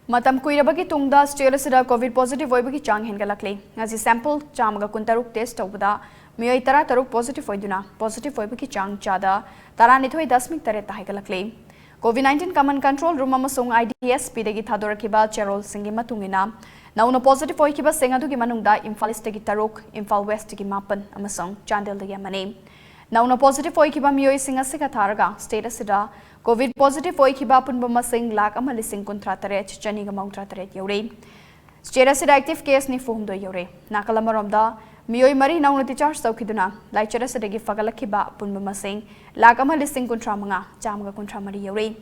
Matam kuirabagi tungda state asida COVID positive oibagi chaang Haigatlakle. Ngasi sample chamaga kuntaruk test tawbada miyoi tara taruk positive oiduna positive oibagi Chaang Chaada 12.7 Haigatlakle. COVID-19 common control room amasung IDS pidagi thadorakiba cherol singi matungina nauna positive oikiba sengadu gi manungda Imphal East gi taruk Imphal West gi mapan amasung Chandel gi amane. Nauna positive oikiba miyoi singa sika tharaga state asida COVID positive oikiba punba masing lak ama lising kuntra taret chani ga mautra taret yore. State asida active case ni fuhum do yore. Nakalamaromda miyoi mari nauna charge saukiduna laichara asida gi fagalakiba punba masing lak ama lising kuntra manga chamaga kuntra mari yore.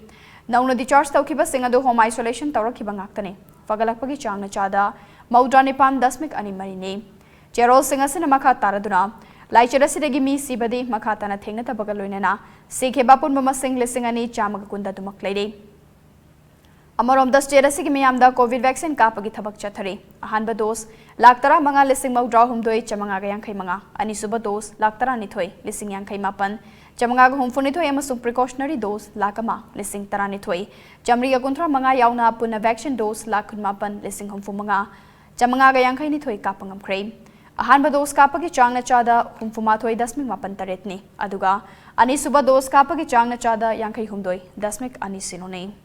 Nauna charge saukiba singa do home isolation tawrakiba ngaktane. Fagalakpagi Chaang Chaada 12.7 ne. Cherol singa sina makha taraduna Laichara sidagi mi sibadi makhatana thengna tabaga loinana sikheba punba masing lisingani chamaga kunda dumak leide. Amarom state asigi miyamda COVID vaccine kapagi thabak chathare. Ahanba dose laktara manga lising maudra humdoi chamanga ga yankai manga. Anisuba dose laktara nithoi lising yankai mapan. Chamanga ga humfuni thoi amasung precautionary dose lakama lising tara nithoi. Chamri ga kuntra manga yauna puna vaccine dose lakun mapan lising humfu manga. Chamanga ga yankai nithoi kapangam krei. Ahanba dose kapagi Chaang Chaada 12.7 aduga ani suba dose kapagi Chaang Chaada 52.2 ne.